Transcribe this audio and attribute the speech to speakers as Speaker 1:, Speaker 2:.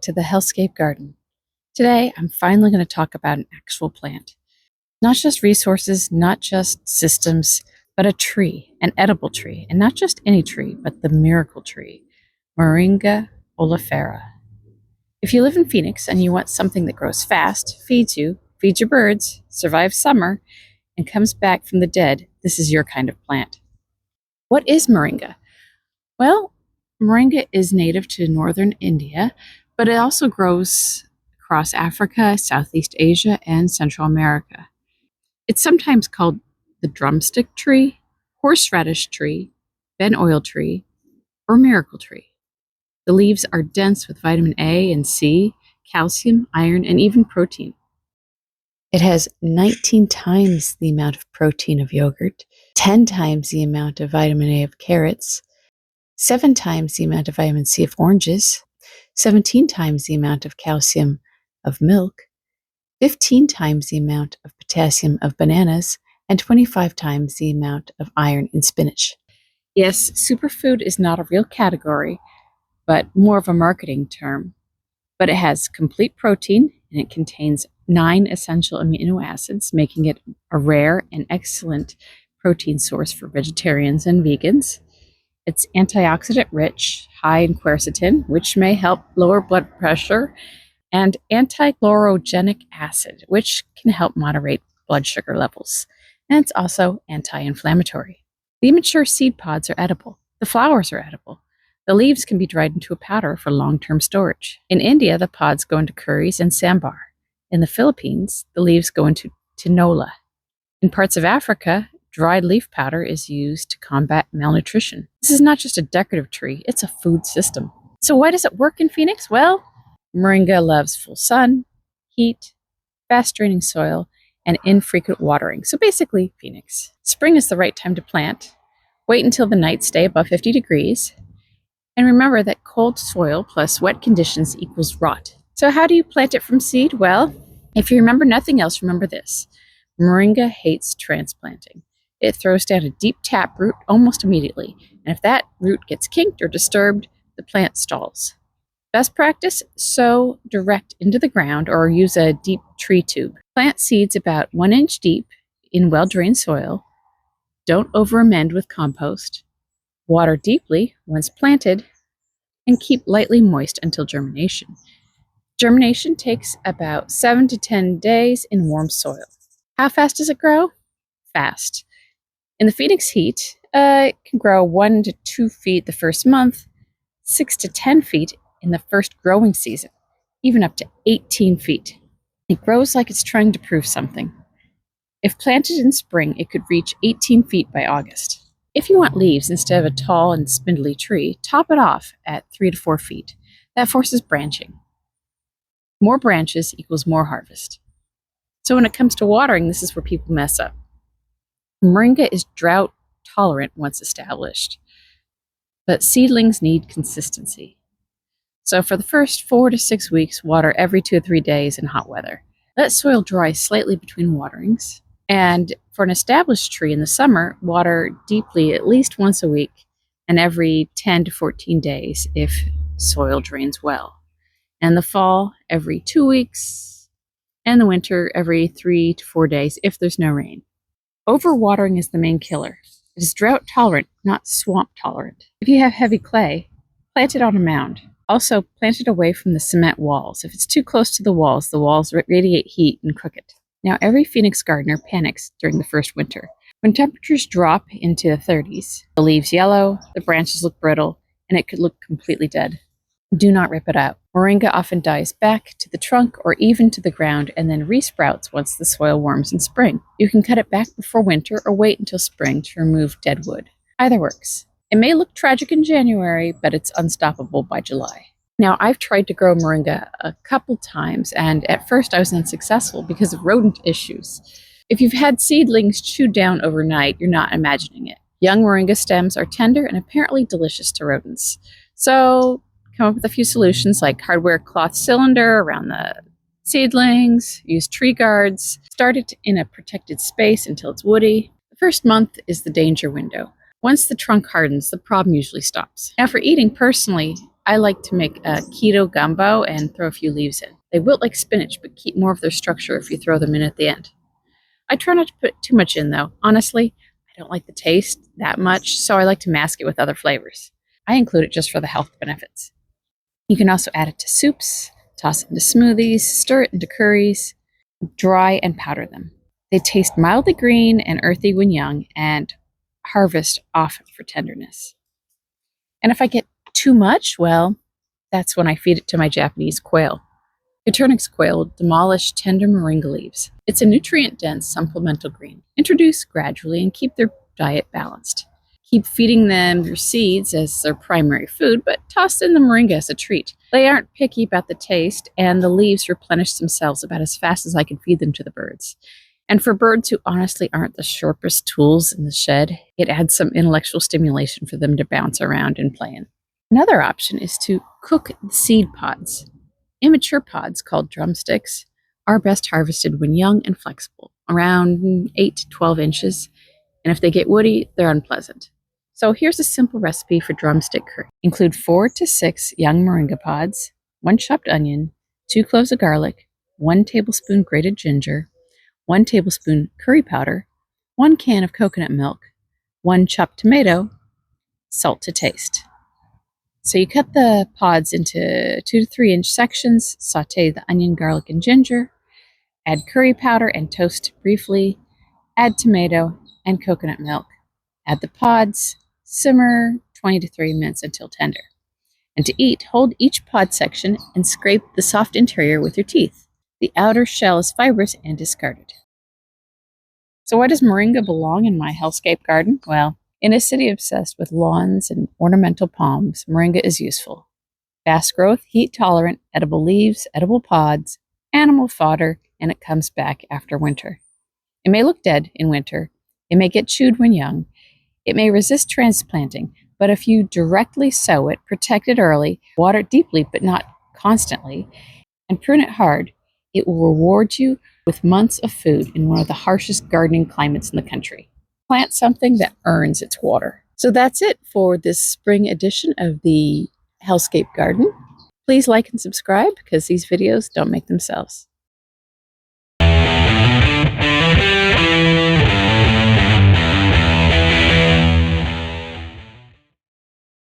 Speaker 1: to the Hellscape Garden. Today, I'm finally going to talk about an actual plant. Not just resources, not just systems, but a tree, an edible tree. And not just any tree, but the miracle tree, Moringa oleifera. If you live in Phoenix and you want something that grows fast, feeds your birds, survives summer, and comes back from the dead, this is your kind of plant. What is moringa? Well, moringa is native to northern India, but it also grows across Africa, Southeast Asia, and Central America. It's sometimes called the drumstick tree, horseradish tree, ben oil tree, or miracle tree. The leaves are dense with vitamin A and C, calcium, iron, and even protein. It has 19 times the amount of protein of yogurt, 10 times the amount of vitamin A of carrots, 7 times the amount of vitamin C of oranges, 17 times the amount of calcium of milk, 15 times the amount of potassium of bananas, and 25 times the amount of iron in spinach. Yes, superfood is not a real category, but more of a marketing term. But it has complete protein, and it contains 9 essential amino acids, making it a rare and excellent protein source for vegetarians and vegans. It's antioxidant rich, high in quercetin, which may help lower blood pressure, and anti-chlorogenic acid, which can help moderate blood sugar levels. And it's also anti-inflammatory. The immature seed pods are edible. The flowers are edible. The leaves can be dried into a powder for long-term storage. In India, the pods go into curries and sambar. In the Philippines, the leaves go into tinola. In parts of Africa, dried leaf powder is used to combat malnutrition. This is not just a decorative tree, it's a food system. So why does it work in Phoenix? Well, moringa loves full sun, heat, fast-draining soil, and infrequent watering. So basically, Phoenix. Spring is the right time to plant. Wait until the nights stay above 50 degrees. And remember that cold soil plus wet conditions equals rot. So how do you plant it from seed? Well, if you remember nothing else, remember this. Moringa hates transplanting. It throws down a deep taproot almost immediately. And if that root gets kinked or disturbed, the plant stalls. Best practice, sow direct into the ground or use a deep tree tube. Plant seeds about 1 inch deep in well-drained soil. Don't over-amend with compost. Water deeply once planted, and keep lightly moist until germination. Germination takes about 7 to 10 days in warm soil. How fast does it grow? Fast. In the Phoenix heat, it can grow 1 to 2 feet the first month, 6 to 10 feet in the first growing season, even up to 18 feet. It grows like it's trying to prove something. If planted in spring, it could reach 18 feet by August. If you want leaves instead of a tall and spindly tree, top it off at 3 to 4 feet. That forces branching. More branches equals more harvest. So when it comes to watering, this is where people mess up. Moringa is drought tolerant once established, but seedlings need consistency. So for the first 4 to 6 weeks, water every 2 or 3 days in hot weather. Let soil dry slightly between waterings. And for an established tree in the summer, water deeply at least once a week and every 10 to 14 days if soil drains well. And the fall, every 2 weeks, and the winter, every 3 to 4 days if there's no rain. Overwatering is the main killer. It is drought tolerant, not swamp tolerant. If you have heavy clay, plant it on a mound. Also, plant it away from the cement walls. If it's too close to the walls radiate heat and cook it. Now, every Phoenix gardener panics during the first winter. When temperatures drop into the 30s, the leaves yellow, the branches look brittle, and it could look completely dead. Do not rip it out. Moringa often dies back to the trunk or even to the ground and then resprouts once the soil warms in spring. You can cut it back before winter or wait until spring to remove dead wood. Either works. It may look tragic in January, but it's unstoppable by July. Now, I've tried to grow moringa a couple times, and at first I was unsuccessful because of rodent issues. If you've had seedlings chewed down overnight, you're not imagining it. Young moringa stems are tender and apparently delicious to rodents. So, come up with a few solutions like hardware cloth cylinder around the seedlings, use tree guards, start it in a protected space until it's woody. The first month is the danger window. Once the trunk hardens, the problem usually stops. Now for eating personally, I like to make a keto gumbo and throw a few leaves in. They wilt like spinach, but keep more of their structure if you throw them in at the end. I try not to put too much in, though. Honestly, I don't like the taste that much, so I like to mask it with other flavors. I include it just for the health benefits. You can also add it to soups, toss it into smoothies, stir it into curries, dry and powder them. They taste mildly green and earthy when young, and harvest often for tenderness. And if I get too much, well, that's when I feed it to my Japanese quail. Coturnix quail demolish tender moringa leaves. It's a nutrient-dense supplemental green. Introduce gradually and keep their diet balanced. Keep feeding them your seeds as their primary food, but toss in the moringa as a treat. They aren't picky about the taste, and the leaves replenish themselves about as fast as I can feed them to the birds. And for birds who honestly aren't the sharpest tools in the shed, it adds some intellectual stimulation for them to bounce around and play in. Another option is to cook the seed pods. Immature pods, called drumsticks, are best harvested when young and flexible, around 8 to 12 inches, and if they get woody, they're unpleasant. So here's a simple recipe for drumstick curry. Include 4 to 6 young moringa pods, 1 chopped onion, 2 cloves of garlic, 1 tablespoon grated ginger, 1 tablespoon curry powder, 1 can of coconut milk, 1 chopped tomato, salt to taste. So you cut the pods into 2 to 3 inch sections, saute the onion, garlic, and ginger, add curry powder and toast briefly, add tomato and coconut milk, add the pods, simmer 20 to 30 minutes until tender. And to eat, hold each pod section and scrape the soft interior with your teeth. The outer shell is fibrous and discarded. So why does moringa belong in my Hellscape garden? Well, in a city obsessed with lawns and ornamental palms, moringa is useful. Fast growth, heat tolerant, edible leaves, edible pods, animal fodder, and it comes back after winter. It may look dead in winter. It may get chewed when young. It may resist transplanting, but if you directly sow it, protect it early, water it deeply but not constantly, and prune it hard, it will reward you with months of food in one of the harshest gardening climates in the country. Plant something that earns its water. So that's it for this spring edition of the Hellscape Garden. Please like and subscribe because these videos don't make themselves.